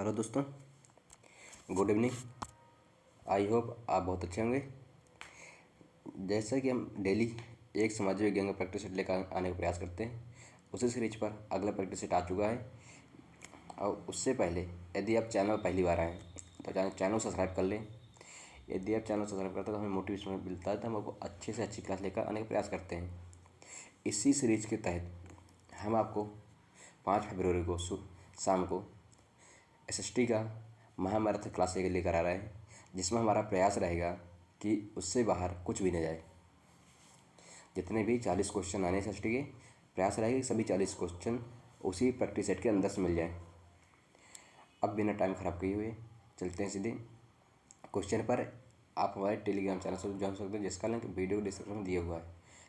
Hello दोस्तों, good evening. I hope आप बहुत अच्छे होंगे। जैसा कि हम डेली एक समाज विज्ञान का प्रैक्टिस सेट लेकर आने का प्रयास करते हैं, उसी सीरीज पर अगला प्रैक्टिस सेट आ चुका है। और उससे पहले यदि आप चैनल पर पहली बार आए तो चैनल सब्सक्राइब कर लें। यदि आप चैनल सब्सक्राइब करते हैं तो हमें मोटिवेशन मिलता है, तो हम आपको अच्छे से अच्छी क्लास लेकर आने का प्रयास करते हैं। इसी सीरीज के तहत हम आपको 5 फरवरी को शाम को एसएसटी का महामैराथन क्लास लेकर आ रहे हैं, जिसमें हमारा प्रयास रहेगा कि उससे बाहर कुछ भी न जाए। जितने भी 40 क्वेश्चन आने एसएसटी के, प्रयास रहेगा कि सभी 40 क्वेश्चन उसी प्रैक्टिस सेट के अंदर से मिल जाए। अब बिना टाइम ख़राब किए हुए चलते हैं सीधे क्वेश्चन पर। आप हमारे टेलीग्राम चैनल से जान सकते हैं, जिसका लिंक वीडियो डिस्क्रिप्शन में दिया हुआ है।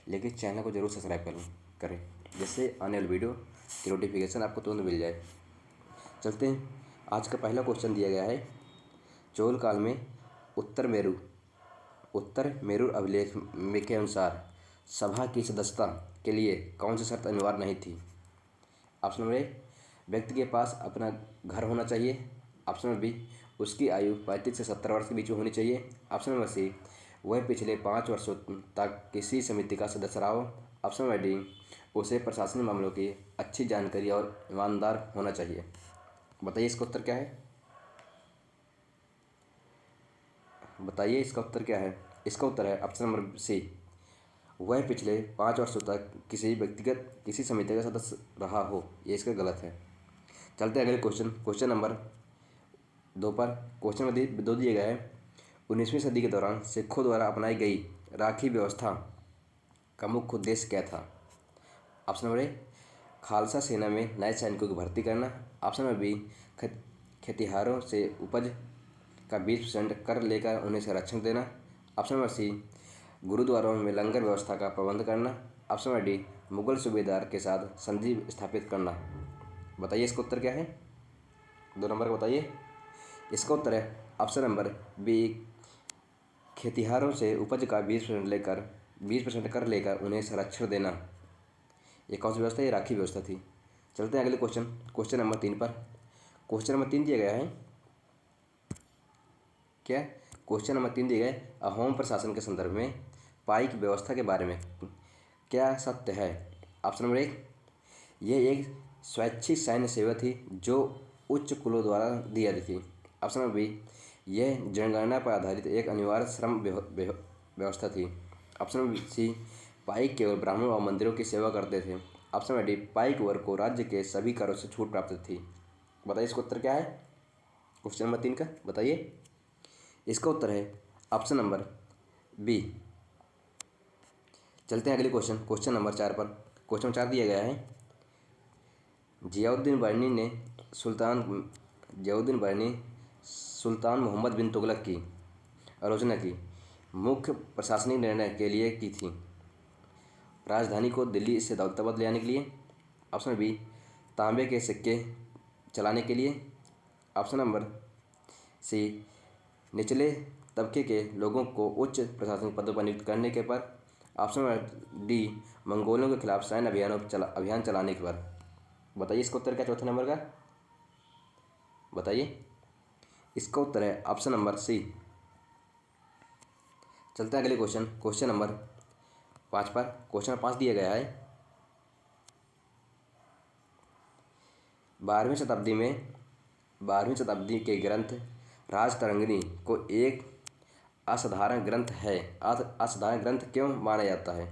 लेकिन चैनल को जरूर सब्सक्राइब करें, जिससे आने वाली वीडियो की नोटिफिकेशन आपको तुरंत मिल जाए। चलते हैं। आज का पहला क्वेश्चन दिया गया है, चोल काल में उत्तर मेरू अभिलेख में के अनुसार सभा की सदस्यता के लिए कौन सी शर्त अनिवार्य नहीं थी। ऑप्शन नंबर ए, व्यक्ति के पास अपना घर होना चाहिए। ऑप्शन नंबर बी, उसकी आयु 35 से 70 वर्ष के बीच में होनी चाहिए। ऑप्शन नंबर सी, वह पिछले 5 वर्षों तक किसी समिति का सदस्य रहा हो। ऑप्शन नंबर डी, उसे प्रशासनिक मामलों की अच्छी जानकारी और ईमानदार होना चाहिए। बताइए इसका उत्तर क्या है। बताइए इसका उत्तर क्या है। इसका उत्तर है ऑप्शन नंबर सी, वह पिछले 5 वर्षों तक किसी समिति का सदस्य रहा हो। ये इसका गलत है। चलते हैं अगले क्वेश्चन नंबर 2 पर। क्वेश्चन नंबर 2 दिया गया है, 19वीं सदी के दौरान सिखों द्वारा अपनाई गई राखी व्यवस्था का मुख्य उद्देश्य क्या था। ऑप्शन नंबर ए, खालसा सेना में नए सैनिकों की भर्ती करना। ऑप्शन नंबर बी, खेतिहारों से उपज का 20% कर लेकर उन्हें संरक्षण देना। ऑप्शन नंबर सी, गुरुद्वारों में लंगर व्यवस्था का प्रबंध करना। ऑप्शन नंबर डी, मुगल सूबेदार के साथ संधि स्थापित करना। बताइए इसका उत्तर क्या है। 2 नंबर का बताइए। इसका उत्तर है ऑप्शन नंबर बी, खेतिहारों से उपज का 20% कर लेकर उन्हें संरक्षण देना। ये कौन सी व्यवस्था है। ये राखी व्यवस्था थी। चलते हैं अगले क्वेश्चन नंबर 3 पर। क्वेश्चन नंबर 3 दिया गया है क्या। क्वेश्चन नंबर 3 दिया गया है, अहोम प्रशासन के संदर्भ में पाइक व्यवस्था के बारे में क्या सत्य है। ऑप्शन नंबर 1, यह एक स्वैच्छिक सैन्य सेवा थी जो उच्च कुलों द्वारा दी जाती थी। ऑप्शन नंबर बी, यह जनगणना पर आधारित एक अनिवार्य श्रम व्यवस्था थी। ऑप्शन नंबर सी, पाइक केवल ब्राह्मणों और मंदिरों की सेवा करते थे। ऑप्शन नंबर डी, पाइक वर्ग को राज्य के सभी करों से छूट प्राप्त थी। बताइए इसका उत्तर क्या है। क्वेश्चन नंबर 3 का बताइए। इसका उत्तर है ऑप्शन नंबर बी। चलते हैं अगले क्वेश्चन नंबर 4 पर। क्वेश्चन नंबर 4 दिया गया है, जियाउद्दीन बरनी सुल्तान मोहम्मद बिन तुगलक की आलोचना की मुख्य प्रशासनिक निर्णय के लिए की थी। राजधानी को दिल्ली से दौलताबाद ले आने के लिए। ऑप्शन बी, तांबे के सिक्के चलाने के लिए। ऑप्शन नंबर सी, निचले तबके के लोगों को उच्च प्रशासनिक पदों पर नियुक्त करने के पर। ऑप्शन नंबर डी, मंगोलों के खिलाफ सैन्य अभियान चलाने के पर। बताइए इसका उत्तर क्या, चौथे नंबर का बताइए। इसका उत्तर है ऑप्शन नंबर सी। चलते हैं अगले क्वेश्चन नंबर 5 पर। क्वेश्चन नंबर 5 दिया गया है, 12वीं शताब्दी के ग्रंथ राजतरंगिणी को एक असाधारण ग्रंथ क्यों माना जाता है।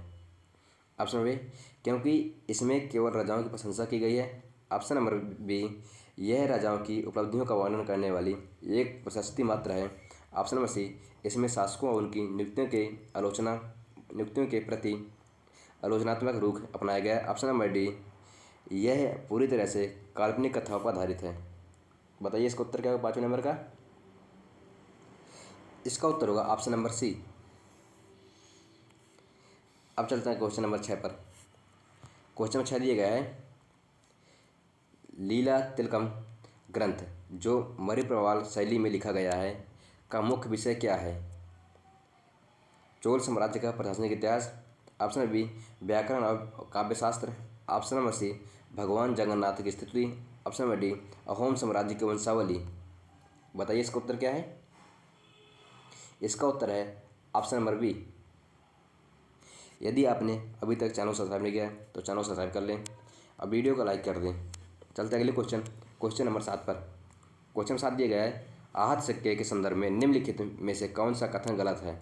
ऑप्शन नंबर ए, क्योंकि इसमें केवल राजाओं की प्रशंसा की गई है। ऑप्शन नंबर बी, यह राजाओं की उपलब्धियों का वर्णन करने वाली एक प्रशस्ति मात्र है। ऑप्शन नंबर सी, इसमें शासकों और उनकी नियुक्तियों के प्रति आलोचनात्मक रुख अपनाया गया है। ऑप्शन नंबर डी, यह पूरी तरह से काल्पनिक कथाओं पर आधारित है। बताइए इसका उत्तर क्या होगा 5वें नंबर का। इसका उत्तर होगा ऑप्शन नंबर सी। अब चलते हैं क्वेश्चन नंबर 6 पर। क्वेश्चन नंबर 6 दिया गया है, लीला तिलकम ग्रंथ जो मणिप्रवाल शैली में लिखा गया है का मुख्य विषय क्या है। चोल साम्राज्य का प्रशासनिक इतिहास। ऑप्शन नंबर बी, व्याकरण और काव्यशास्त्र। ऑप्शन नंबर सी, भगवान जगन्नाथ की स्तुति। ऑप्शन नंबर डी अहोम साम्राज्य की वंशावली। बताइए इसका उत्तर क्या है। इसका उत्तर है ऑप्शन नंबर बी। यदि आपने अभी तक चैनल सब्सक्राइब नहीं किया है तो चैनल सब्सक्राइब कर लें और वीडियो को लाइक कर दें। चलते अगले क्वेश्चन नंबर 7 पर। क्वेश्चन 7 दिया गया है, आहत सिक्के के संदर्भ में निम्नलिखित में से कौन सा कथन गलत है।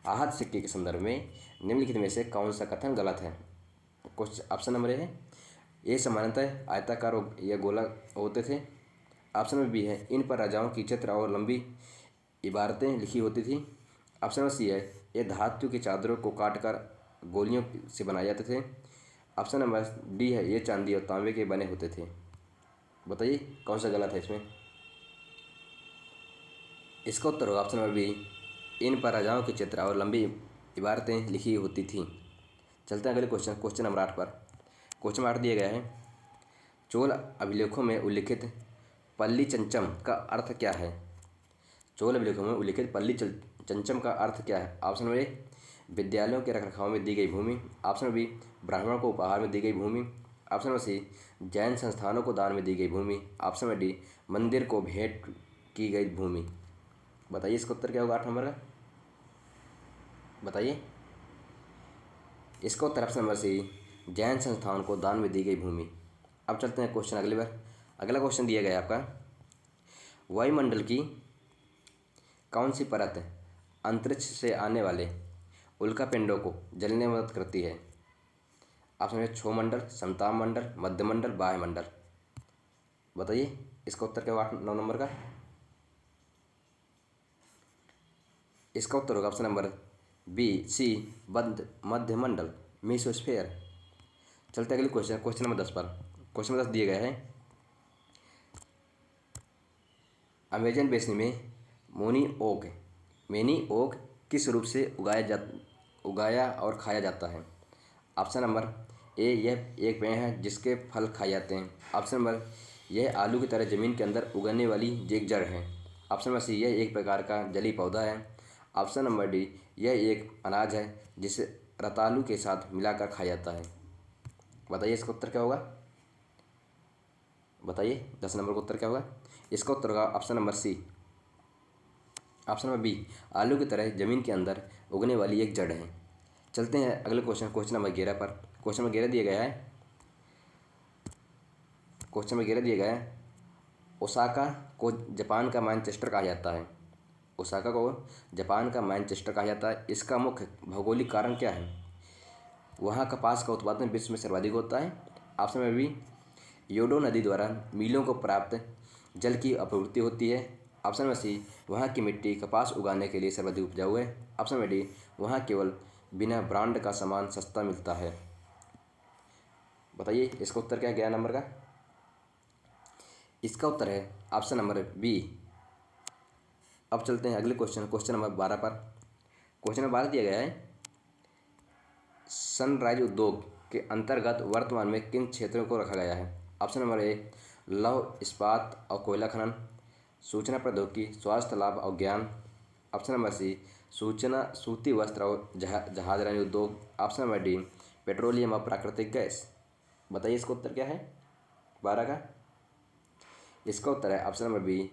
आहत सिक्के के संदर्भ में निम्नलिखित में से कौन सा कथन गलत है। क्वेश्चन ऑप्शन नंबर ए है, ये सामान्यतः आयताकार या गोला होते थे। ऑप्शन नंबर बी है, इन पर राजाओं की चित्र और लंबी इबारतें लिखी होती थी। ऑप्शन नंबर सी है, ये धातु की चादरों को काटकर गोलियों से बनाए जाते थे। ऑप्शन नंबर डी है, ये चांदी और तांबे के बने होते थे। बताइए कौन सा गलत है इसमें। इसका उत्तर होगा ऑप्शन नंबर बी, इन पर राजाओं के चित्र और लंबी इबारतें लिखी होती थी। चलते हैं अगले क्वेश्चन नंबर 8 पर। क्वेश्चन नंबर 8 दिया गया है, चोल अभिलेखों में उल्लिखित पल्ली चंचम का अर्थ क्या है। चोल अभिलेखों में उल्लिखित पल्ली चंचम का अर्थ क्या है। ऑप्शन नंबर ए, विद्यालयों के रखरखाव में दी गई भूमि। ऑप्शन नंबर बी, ब्राह्मणों को उपहार में दी गई भूमि। ऑप्शन नंबर सी, जैन संस्थानों को दान में दी गई भूमि। ऑप्शन नंबर डी, मंदिर को भेंट की गई भूमि। बताइए इसका उत्तर क्या होगा 8 नंबर का। बताइए इसका उत्तर ऑप्शन नंबर सी, जैन संस्थान को दान में दी गई भूमि। अब चलते हैं क्वेश्चन अगली बार। अगला क्वेश्चन दिया गया है आपका, वायुमंडल की कौन सी परत अंतरिक्ष से आने वाले उल्कापिंडों को जलने में मदद करती है। ऑप्शन है क्षोमंडल, समताप मंडल, मध्यमंडल, वायुमंडल। बताइए इसका उत्तर क्या होगा 9 नंबर का। इसका उत्तर होगा ऑप्शन नंबर बी सी, मध्यमंडल, मेसोस्फेयर। चलते अगले क्वेश्चन नंबर 10 पर। क्वेश्चन नंबर 10 दिए गए हैं, अमेजन बेसिन में मेनी ओक किस रूप से उगाया और खाया जाता है। ऑप्शन नंबर ए, यह एक पेड़ है जिसके फल खाए जाते हैं। ऑप्शन नंबर, यह आलू की तरह ज़मीन के अंदर उगने वाली एक जड़ है। ऑप्शन नंबर सी, यह एक प्रकार का जलीय पौधा है। ऑप्शन नंबर डी, यह एक अनाज है जिसे रतालू के साथ मिलाकर खाया जाता है। बताइए इसका उत्तर क्या होगा। बताइए 10 नंबर का उत्तर क्या होगा। इसका उत्तर होगा option number C, option number B, आलू की तरह ज़मीन के अंदर उगने वाली एक जड़ है। चलते हैं अगले क्वेश्चन नंबर 11 पर। क्वेश्चन नंबर 11 दिया गया है, ओसाका को जापान का मैनचेस्टर कहा जाता है। ओसाका को जापान का मैनचेस्टर कहा जाता है। इसका मुख्य भौगोलिक कारण क्या है। वहाँ कपास का उत्पादन विश्व में सर्वाधिक होता है। ऑप्शन नंबर बी, योडो नदी द्वारा मीलों को प्राप्त जल की आपूर्ति होती है। ऑप्शन नंबर सी, वहाँ की मिट्टी कपास उगाने के लिए सर्वाधिक उपजाऊ है। ऑप्शन नंबर डी, वहाँ केवल बिना ब्रांड का सामान सस्ता मिलता है। बताइए इसका उत्तर क्या है 11 नंबर का। इसका उत्तर है ऑप्शन नंबर बी। अब चलते हैं अगले क्वेश्चन नंबर 12 पर। क्वेश्चन नंबर 12 दिया गया है, सनराइज उद्योग के अंतर्गत वर्तमान में किन क्षेत्रों को रखा गया है। ऑप्शन नंबर ए, लौह इस्पात और कोयला खनन, सूचना प्रौद्योगिकी, स्वास्थ्य लाभ और ज्ञान। ऑप्शन नंबर सी, सूती वस्त्र और जहाजरानी उद्योग। ऑप्शन नंबर डी, पेट्रोलियम और प्राकृतिक गैस। बताइए इसका उत्तर क्या है 12 का। इसका उत्तर है ऑप्शन नंबर बी,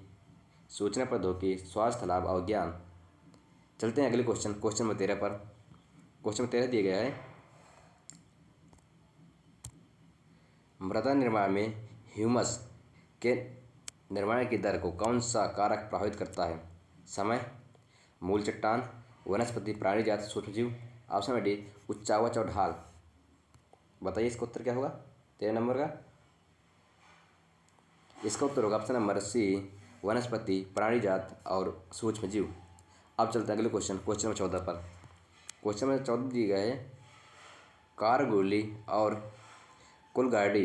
सूचना प्रौद्योगिकी, स्वास्थ्य लाभ और ज्ञान। चलते हैं अगले क्वेश्चन नंबर 13 पर। क्वेश्चन नंबर 13 दिया गया है, मृदा निर्माण में ह्यूमस के निर्माण की दर को कौन सा कारक प्रभावित करता है। समय, मूल चट्टान, वनस्पति, प्राणी जाति, सूक्ष्मजीव। ऑप्शन नंबर डी, उच्चावच और ढाल। बताइए इसका उत्तर क्या होगा 13 नंबर का। इसका उत्तर होगा ऑप्शन नंबर सी, वनस्पति, प्राणी जात और सूक्ष्मजीव। अब चलते हैं अगले क्वेश्चन नंबर 14 पर। क्वेश्चन नंबर 14 दिए गए हैं, कारगिल और कोलगाडी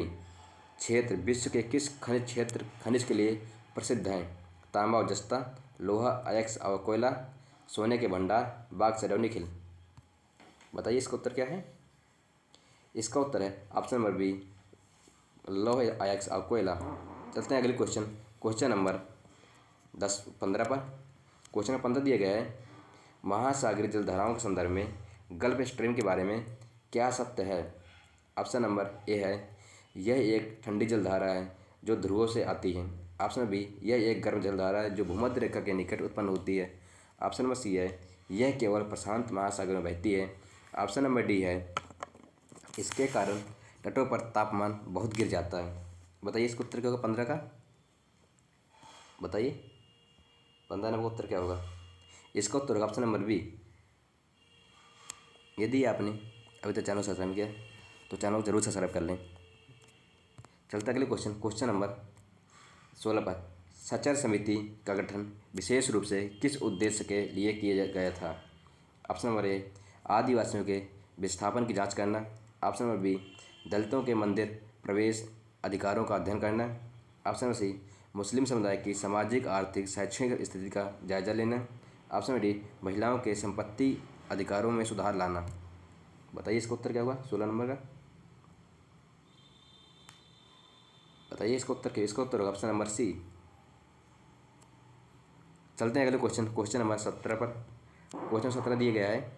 क्षेत्र विश्व के किस खनिज के लिए प्रसिद्ध हैं। तांबा और जस्ता, लोहा, अयस्क और कोयला, सोने के भंडार, बॉक्साइट और निकिल। बताइए इसका उत्तर क्या है। इसका उत्तर है ऑप्शन नंबर बी, लोहा, अयस्क और कोयला। चलते हैं अगले क्वेश्चन नंबर 15 पर। क्वेश्चन नंबर 15 दिया गया है, महासागरीय जलधाराओं के संदर्भ में गल्फ स्ट्रीम के बारे में क्या सत्य है। ऑप्शन नंबर ए है, यह एक ठंडी जलधारा है जो ध्रुवों से आती है। ऑप्शन बी, यह एक गर्म जलधारा है जो भूमध्य रेखा के निकट उत्पन्न होती है। ऑप्शन नंबर सी है, यह केवल प्रशांत महासागर में बहती है। ऑप्शन नंबर डी है, इसके कारण तटों पर तापमान बहुत गिर जाता है। बताइए इसका उत्तर क्या होगा 15 का? बताइए 15 नंबर का उत्तर क्या होगा? इसका उत्तर होगा ऑप्शन नंबर बी। यदि आपने अभी तक चैनल सब्सक्राइब किया तो चैनल को जरूर सब्सक्राइब कर लें। चलते अगले क्वेश्चन नंबर 16 पर। सचर समिति का गठन विशेष रूप से किस उद्देश्य के लिए किया गया था? ऑप्शन नंबर ए, आदिवासियों के विस्थापन की जांच करना। ऑप्शन नंबर बी, दलितों के मंदिर प्रवेश अधिकारों का अध्ययन करना। ऑप्शन नंबर सी, मुस्लिम समुदाय की सामाजिक आर्थिक शैक्षणिक स्थिति का जायजा लेना। ऑप्शन नंबर डी, महिलाओं के संपत्ति अधिकारों में सुधार लाना। बताइए इसका उत्तर क्या होगा 16 नंबर का? बताइए इसका उत्तर क्या? इसका उत्तर होगा ऑप्शन नंबर सी। चलते हैं अगले क्वेश्चन नंबर 17 पर। क्वेश्चन 17 दिया गया है,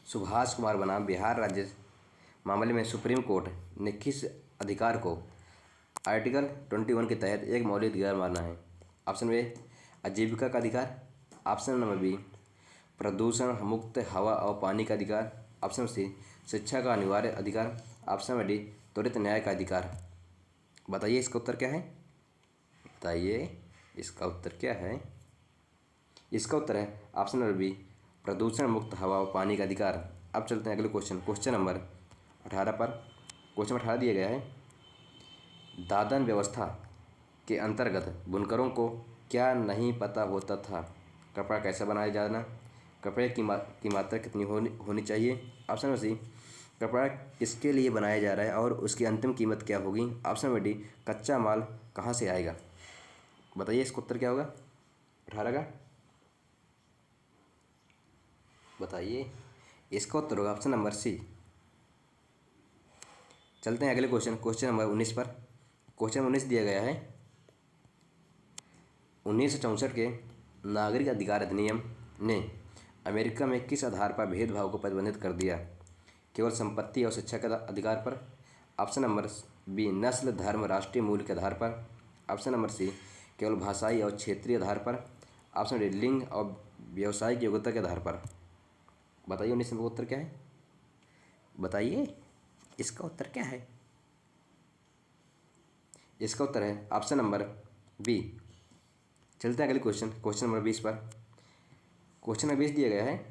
सुभाष कुमार बनाम बिहार राज्य मामले में सुप्रीम कोर्ट ने किस अधिकार को आर्टिकल 21 के तहत एक मौलिक अधिकार माना है? ऑप्शन ए, आजीविका का अधिकार। ऑप्शन नंबर बी, प्रदूषण मुक्त हवा और पानी का अधिकार। ऑप्शन सी, शिक्षा का अनिवार्य अधिकार। ऑप्शन नंबर डी, त्वरित न्याय का अधिकार। बताइए इसका उत्तर क्या है? बताइए इसका उत्तर क्या है? इसका उत्तर है ऑप्शन नंबर बी, प्रदूषण मुक्त हवा और पानी का अधिकार। अब चलते हैं अगले क्वेश्चन नंबर 18 पर। क्वेश्चन 18 दिया गया है, दादन व्यवस्था के अंतर्गत बुनकरों को क्या नहीं पता होता था? कपड़ा कैसे बनाया जाना, कपड़े की मात्रा कितनी होनी चाहिए। ऑप्शन नंबर सी, कपड़ा किसके लिए बनाया जा रहा है और उसकी अंतिम कीमत क्या होगी। ऑप्शन नंबर डी, कच्चा माल कहाँ से आएगा। बताइए इसका उत्तर क्या होगा 18 का? बताइए इसका उत्तर होगा ऑप्शन नंबर सी। चलते हैं अगले क्वेश्चन नंबर 19 पर। क्वेश्चन 19 दिया गया है, 1964 के नागरिक अधिकार अधिनियम ने अमेरिका में किस आधार पर भेदभाव को प्रतिबंधित कर दिया? केवल संपत्ति और शिक्षा के अधिकार पर। ऑप्शन नंबर बी, नस्ल धर्म राष्ट्रीय मूल्य के आधार पर। ऑप्शन नंबर सी, केवल भाषाई और क्षेत्रीय आधार पर। ऑप्शन डी, लिंग और व्यावसायिक योग्यता के आधार पर। बताइए 19 नंबर का उत्तर क्या है? बताइए इसका उत्तर क्या है? इसका उत्तर है ऑप्शन नंबर बी। चलते हैं अगले क्वेश्चन नंबर 20 पर। क्वेश्चन नंबर 20 दिया गया है,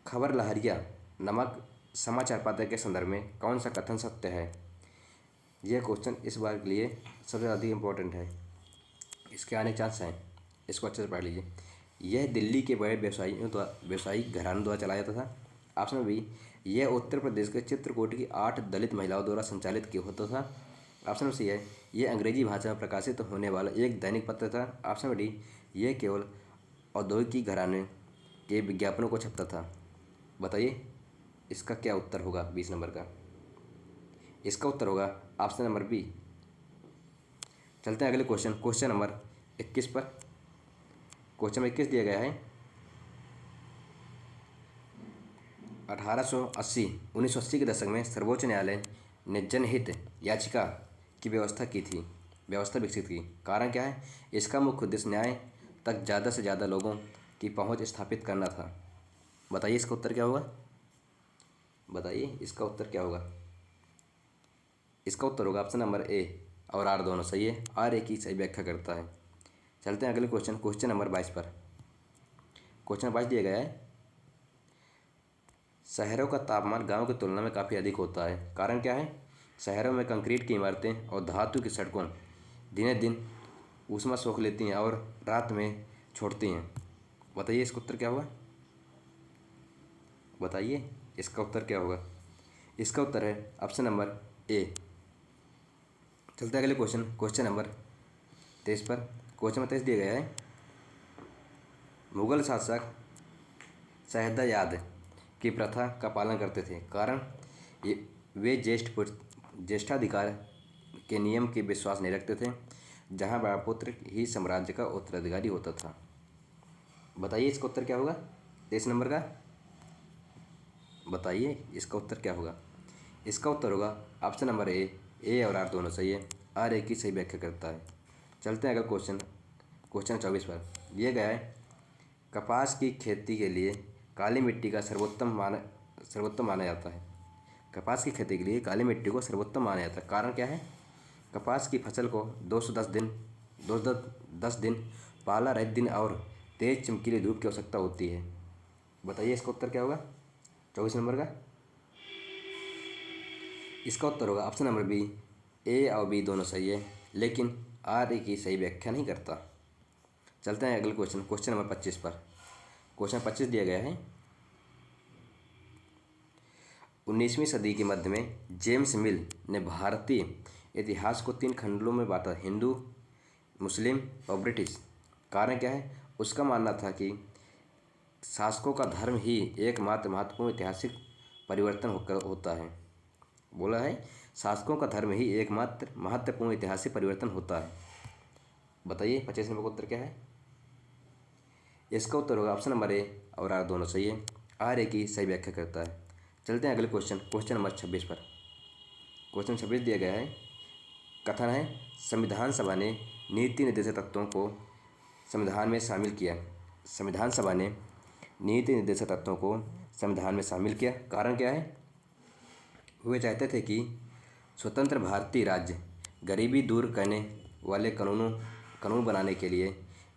खबर लहरिया नामक समाचार पत्र के संदर्भ में कौन सा कथन सत्य है? यह क्वेश्चन इस बार के लिए सबसे ज़्यादा इम्पोर्टेंट है, इसके आने चांस हैं, इसको अच्छे से पढ़ लीजिए। यह दिल्ली के बड़े व्यवसायिक घरानों द्वारा चलाया जाता था। ऑप्शन बी, यह उत्तर प्रदेश के चित्रकूट की 8 दलित महिलाओं द्वारा संचालित किया होता था। ऑप्शन सी है, यह अंग्रेजी भाषा में प्रकाशित होने वाला एक दैनिक पत्र था। ऑप्शन डी, यह केवल औद्योगिक घराने के विज्ञापनों को छपता था। बताइए इसका क्या उत्तर होगा 20 नंबर का? इसका उत्तर होगा ऑप्शन नंबर बी। चलते हैं अगले क्वेश्चन नंबर 21 पर। क्वेश्चन नंबर 21 दिया गया है, 1980 के दशक में सर्वोच्च न्यायालय ने जनहित याचिका की व्यवस्था विकसित की। कारण क्या है? इसका मुख्य उद्देश्य न्याय तक ज़्यादा से ज़्यादा लोगों की पहुंच स्थापित करना था। बताइए इसका उत्तर क्या होगा? बताइए इसका उत्तर क्या होगा? इसका उत्तर होगा ऑप्शन नंबर ए और आर दोनों सही है। आर ए की सही व्याख्या करता है। चलते हैं अगले क्वेश्चन नंबर 22 पर। क्वेश्चन 22 दिया गया है, शहरों का तापमान गांव की तुलना में काफ़ी अधिक होता है। कारण क्या है? शहरों में कंक्रीट की इमारतें और धातु की सड़कों दिने दिन ऊष्मा सोख लेती हैं और रात में छोड़ती हैं। बताइए इसका उत्तर क्या होगा? बताइए इसका उत्तर क्या होगा? इसका उत्तर है ऑप्शन नंबर ए। चलते हैं अगले क्वेश्चन नंबर 23 पर। क्वेश्चन नंबर 23 दिया गया है, मुगल शासक शहदयाद की प्रथा का पालन करते थे। कारण वे ज्येष्ठाधिकार के नियम के विश्वास नहीं रखते थे, जहां बड़ा पुत्र ही साम्राज्य का उत्तराधिकारी होता था। बताइए इसका उत्तर क्या होगा 23 नंबर का? बताइए इसका उत्तर क्या होगा? इसका उत्तर होगा ऑप्शन नंबर ए, ए और आर दोनों सही है। आर ए की सही व्याख्या करता है। चलते हैं अगले क्वेश्चन 24 पर। दिया गया है कपास की खेती के लिए काली मिट्टी का सर्वोत्तम माना जाता है। कपास की खेती के लिए काली मिट्टी को सर्वोत्तम माना जाता है। कारण क्या है? कपास की फसल को 210 दिन पाला रहित दिन और तेज चमकीली धूप की आवश्यकता होती है। बताइए इसका उत्तर क्या होगा 24 नंबर का? इसका उत्तर होगा ऑप्शन नंबर बी। ए और बी दोनों सही है, लेकिन आर ए की सही व्याख्या नहीं करता। चलते हैं अगले क्वेश्चन नंबर 25 पर। क्वेश्चन 25 दिया गया है 19वीं सदी के मध्य में जेम्स मिल ने भारतीय इतिहास को 3 खंडों में बांटा: हिंदू, मुस्लिम और ब्रिटिश। कारण क्या है? उसका मानना था कि शासकों का धर्म ही एकमात्र महत्वपूर्ण ऐतिहासिक परिवर्तन होता है। बोला है शासकों का धर्म ही एकमात्र महत्वपूर्ण ऐतिहासिक परिवर्तन होता है। बताइए 25 नंबर का उत्तर क्या है? इसका उत्तर होगा ऑप्शन नंबर ए और आर दोनों सही है। आर ए की सही व्याख्या करता है। चलते हैं अगले क्वेश्चन नंबर 26 पर। क्वेश्चन 26 दिया गया है कथन है संविधान सभा ने नीति निर्देशक तत्वों को संविधान में शामिल किया। संविधान सभा ने नीति निर्देशक तत्वों को संविधान में शामिल किया। कारण क्या है? वे चाहते थे कि स्वतंत्र भारतीय राज्य गरीबी दूर करने वाले कानून बनाने के लिए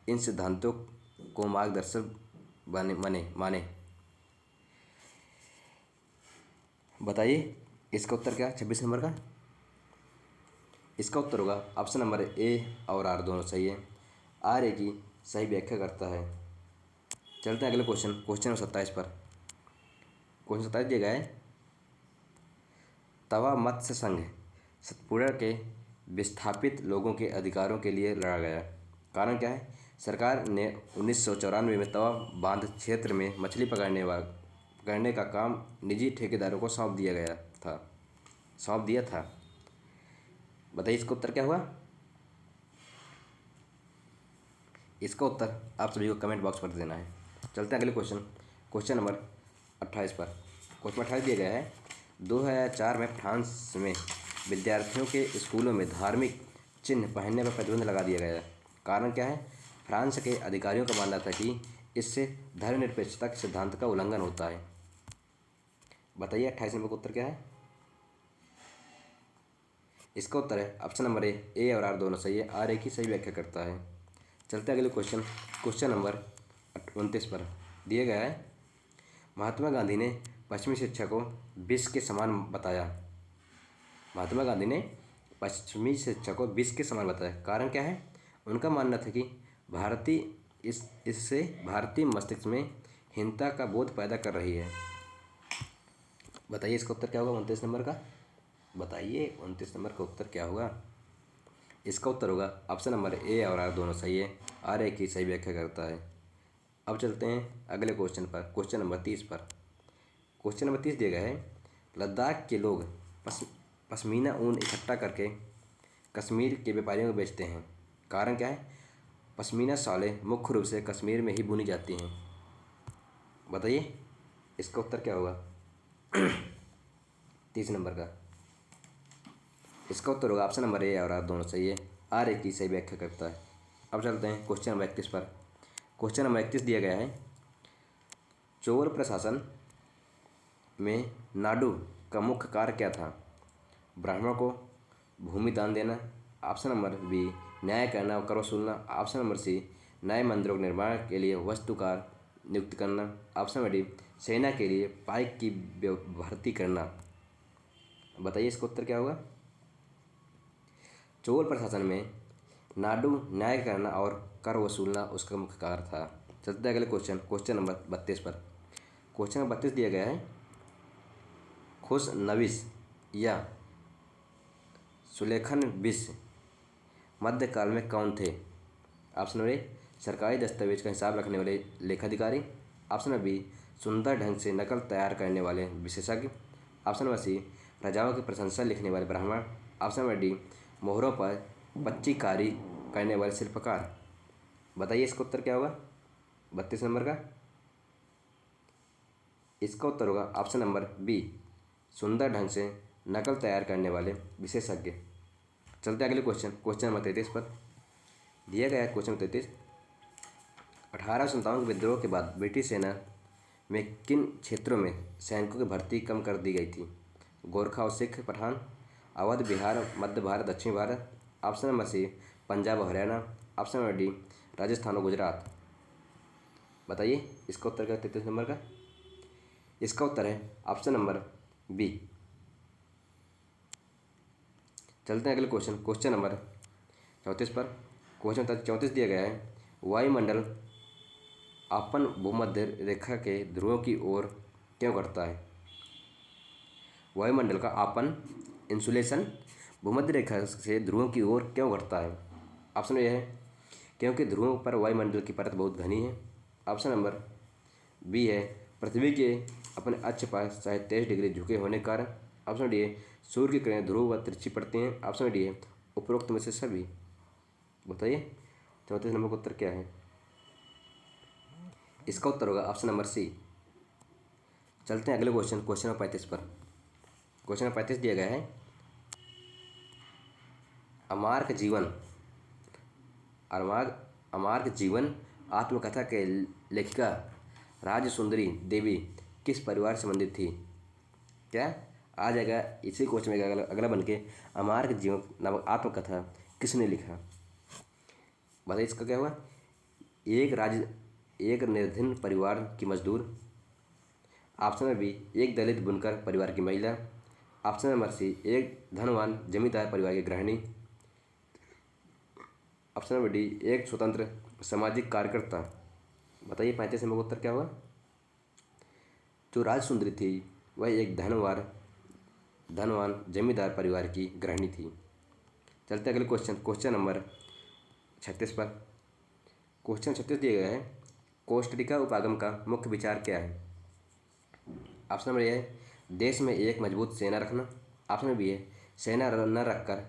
इन सिद्धांतों को मार्गदर्शक माने। बताइए इसका उत्तर क्या 26 नंबर का? इसका उत्तर होगा ऑप्शन नंबर ए और आर दोनों सही है। आर ए की सही व्याख्या करता है। चलते हैं अगले क्वेश्चन नंबर 27 पर। क्वेश्चन 27 दिया गया है तवा मत्स्य संघ सतपुड़ा के विस्थापित लोगों के अधिकारों के लिए लड़ा गया। कारण क्या है? सरकार ने 1994 में तवा बांध क्षेत्र में मछली पकड़ने का काम निजी ठेकेदारों को सौंप दिया था। बताइए इसका उत्तर क्या हुआ? इसका उत्तर आप सभी को कमेंट बॉक्स पर देना है। चलते हैं अगले क्वेश्चन नंबर 28 पर। क्वेश्चन 28 दिया गया है 2004 में फ्रांस में विद्यार्थियों के स्कूलों में धार्मिक चिन्ह पहनने पर प्रतिबंध लगा दिया गया। कारण क्या है? फ्रांस के अधिकारियों का मानना था कि इससे धर्मनिरपेक्षता के सिद्धांत का उल्लंघन होता है। बताइए 28 नंबर का उत्तर क्या है? इसका उत्तर है ऑप्शन नंबर ए और आर दोनों सही है। आर ए की सही व्याख्या करता है। चलते अगले क्वेश्चन नंबर 29 पर। दिया गया है महात्मा गांधी ने पश्चिमी शिक्षा को विष के समान बताया। महात्मा गांधी ने पश्चिमी शिक्षा को विष के समान बताया। कारण क्या है? उनका मानना था कि इससे भारतीय मस्तिष्क में हीनता का बोध पैदा कर रही है। बताइए इसका उत्तर क्या होगा 29 नंबर का? बताइए 29 नंबर का उत्तर क्या होगा? इसका उत्तर होगा ऑप्शन नंबर ए और आर दोनों सही है। आर ए की सही व्याख्या करता है। अब चलते हैं अगले क्वेश्चन नंबर 30 पर। क्वेश्चन नंबर 30 दिया गया है लद्दाख के लोग पश्मीना ऊन इकट्ठा करके कश्मीर के व्यापारियों को बेचते हैं। कारण क्या है? पश्मीना शॉलें मुख्य रूप से कश्मीर में ही बुनी जाती हैं। बताइए इसका उत्तर क्या होगा 30 नंबर का? इसका उत्तर होगा ऑप्शन नंबर ए और आर दोनों सही है। आर ए की सही व्याख्या करता है। अब चलते हैं क्वेश्चन नंबर 31 पर। क्वेश्चन नंबर 31 दिया गया है चोल प्रशासन में नाडू का मुख्य कार्य क्या था? ब्राह्मणों को भूमि दान देना। ऑप्शन नंबर बी न्याय करना और कर वसूलना। ऑप्शन नंबर सी नए मंदिरों के निर्माण के लिए वास्तुकार नियुक्त करना। ऑप्शन नंबर डी सेना के लिए पाइक की भर्ती करना। बताइए इसका उत्तर क्या होगा? चोल प्रशासन में नाडू न्याय करना और कर वसूलना उसका मुख्य कार्य था। चलते अगले क्वेश्चन नंबर 32 पर। क्वेश्चन नंबर 32 दिया गया है खुश नवीस या सुलेखन बिस मध्यकाल में कौन थे? ऑप्शन नंबर ए सरकारी दस्तावेज का हिसाब रखने वाले लेखाधिकारी। ऑप्शन नंबर बी सुंदर ढंग से नकल तैयार करने वाले विशेषज्ञ। ऑप्शन नंबर सी राजाओं की प्रशंसा लिखने वाले ब्राह्मण। ऑप्शन नंबर डी मोहरों पर पच्चीकारी करने वाले शिल्पकार। बताइए इसका उत्तर क्या होगा 32 नंबर का? इसका उत्तर होगा ऑप्शन नंबर बी सुंदर ढंग से नकल तैयार करने वाले विशेषज्ञ। चलते अगले क्वेश्चन नंबर 33 पर। दिया गया है क्वेश्चन 33। 1857 के विद्रोह के बाद ब्रिटिश सेना में किन क्षेत्रों में सैनिकों की भर्ती कम कर दी गई थी? गोरखा और सिख, पठान, अवध, बिहार, मध्य भारत, दक्षिण भारत। ऑप्शन नंबर सी पंजाब और Haryana. Option number D Rajasthan और गुजरात। बताइए इसका उत्तर क्या है 33 नंबर का? इसका उत्तर है ऑप्शन नंबर बी। चलते हैं अगले क्वेश्चन नंबर 34 पर। क्वेश्चन 34 दिया गया है, वायुमंडल आपन भूमध्य रेखा के ध्रुवों की ओर क्यों करता है? वायुमंडल का आपन इंसुलेशन भूमध्य रेखा से ध्रुवों की ओर क्यों करता है? ऑप्शन यह है क्योंकि ध्रुवों पर वायुमंडल की परत बहुत घनी है। ऑप्शन नंबर बी है पृथ्वी के अपने अक्ष पर 23 डिग्री झुके होने के कारण। ऑप्शन डी है सूर्य की किरणें ध्रुव व तिरछी पड़ती हैं। ऑप्शन डी है उपरोक्त में से सभी। बताइए 34 नंबर का उत्तर क्या है? इसका उत्तर होगा ऑप्शन नंबर सी। चलते हैं अगले क्वेश्चन नंबर 35 पर। क्वेश्चन नंबर 35 दिया गया है, अमार्क जीवन आत्मकथा के लेखिका राजसुंदरी देवी किस परिवार से संबंधित थी? क्या आ जाएगा इसी क्वेश्चन में अगला बन के, अमार्क जीवन नामक आत्मकथा किसने लिखा? बताइए इसका क्या हुआ? एक निर्धन परिवार की मजदूर। ऑप्शन नंबर बी एक दलित बुनकर परिवार की महिला। ऑप्शन नंबर सी एक धनवान जमींदार परिवार की गृहिणी। ऑप्शन नंबर डी एक स्वतंत्र सामाजिक कार्यकर्ता। बताइए 35 नंबर का उत्तर क्या हुआ? जो राजसुंदरी थी वह एक धनवान जमींदार परिवार की गृहिणी थी। चलते अगले क्वेश्चन नंबर 36 पर। क्वेश्चन 36 दिया गया है, कोस्टरिका उपागम का मुख्य विचार क्या है? ऑप्शन नंबर ए है देश में एक मजबूत सेना रखना। ऑप्शन नंबर बी है सेना न रखकर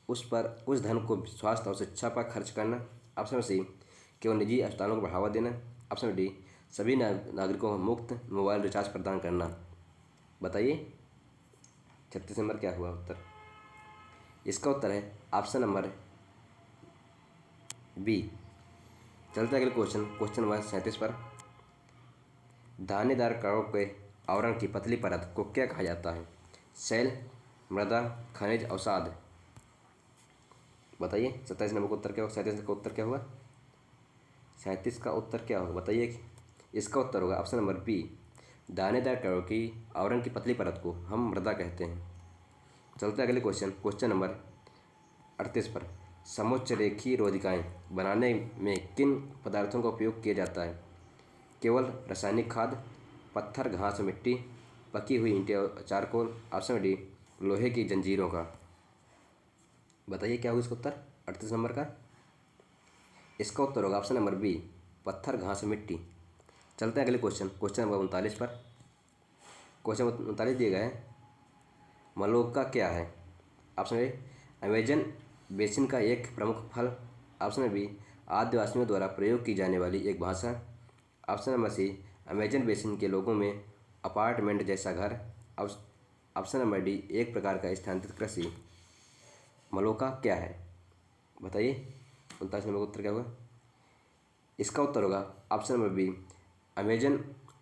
उस धन को स्वास्थ्य और शिक्षा पर खर्च करना। ऑप्शन नंबर सी केवल निजी अस्पतालों को बढ़ावा देना। ऑप्शन नंबर डी सभी नागरिकों को मुफ्त मोबाइल रिचार्ज प्रदान करना। बताइए 36 नंबर क्या हुआ उत्तर? इसका उत्तर है ऑप्शन नंबर बी। चलते अगले क्वेश्चन नंबर 37 पर। दानेदार कणों के आवरण की पतली परत को क्या कहा जाता है? सेल, मृदा, खनिज, अवसाद। बताइए 27 नंबर का उत्तर क्या होगा? 37 का उत्तर क्या हुआ? 37 का उत्तर क्या होगा बताइए? इसका उत्तर होगा ऑप्शन नंबर बी। दानेदार कणों की आवरण की पतली परत को हम मृदा कहते हैं। चलते अगले क्वेश्चन नंबर 38 पर। समोच्च रेखीय रोधिकाएँ बनाने में किन पदार्थों का उपयोग किया जाता है? केवल रासायनिक खाद, पत्थर, घास, मिट्टी, पकी हुई ईंटें और चारकोल। ऑप्शन डी लोहे की जंजीरों का। बताइए क्या होगा इसका उत्तर 38 नंबर का? इसका उत्तर होगा ऑप्शन नंबर बी पत्थर, घास, मिट्टी। चलते हैं अगले क्वेश्चन नंबर 39 पर। क्वेश्चन 39 दिए गए हैं, मलोक्का क्या है? ऑप्शन ए अमेजन बेसिन का एक प्रमुख फल। ऑप्शन बी आदिवासियों द्वारा प्रयोग की जाने वाली एक भाषा। Option number C Amazon basin के लोगों में अपार्टमेंट जैसा घर। ऑप्शन नंबर डी एक प्रकार का स्थानांतरित कृषि। मलोक्का क्या है? बताइए 39 नंबर का उत्तर क्या होगा? इसका उत्तर होगा option number B Amazon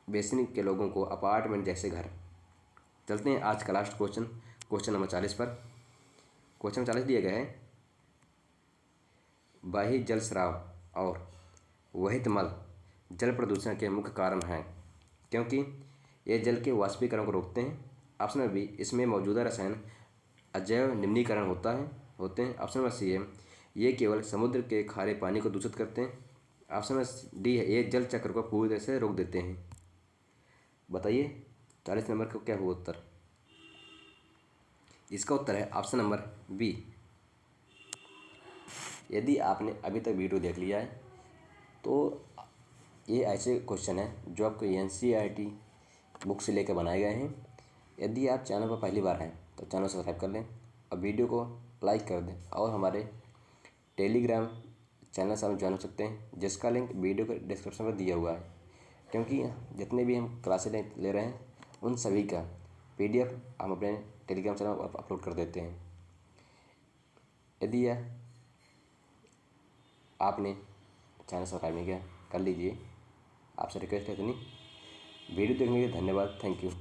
basin के लोगों को अपार्टमेंट जैसे घर। चलते हैं आज का लास्ट क्वेश्चन नंबर 40 पर। क्वेश्चन 40 दिया गया है, बाह्य जल स्राव और वहित मल जल प्रदूषण के मुख्य कारण हैं क्योंकि ये जल के वाष्पीकरण को रोकते हैं। ऑप्शन नंबर बी इसमें मौजूदा रसायन अजैव निम्नीकरण होते हैं। ऑप्शन नंबर सी है ये केवल समुद्र के खारे पानी को दूषित करते हैं। ऑप्शन नंबर डी है ये जल चक्र को पूरी तरह से रोक देते हैं। बताइए 40 नंबर का क्या हुआ उत्तर? इसका उत्तर है ऑप्शन नंबर बी। यदि आपने अभी तक वीडियो देख लिया है तो ये ऐसे क्वेश्चन हैं जो आपको NCERT बुक से लेकर बनाए गए हैं। यदि आप चैनल पर पहली बार हैं तो चैनल सब्सक्राइब कर लें और वीडियो को लाइक कर दें और हमारे टेलीग्राम चैनल से आप ज्वाइन हो सकते हैं जिसका लिंक वीडियो के डिस्क्रिप्शन में दिया हुआ है। क्योंकि जितने भी हम क्लासें ले रहे हैं उन सभी का PDF हम अपने टेलीग्राम चैनल अपलोड कर देते हैं। यदि यह आपने चैनल सब्सक्राइब नहीं किया कर लीजिए, आपसे रिक्वेस्ट है इतनी। वीडियो देखने के लिए धन्यवाद, थैंक यू।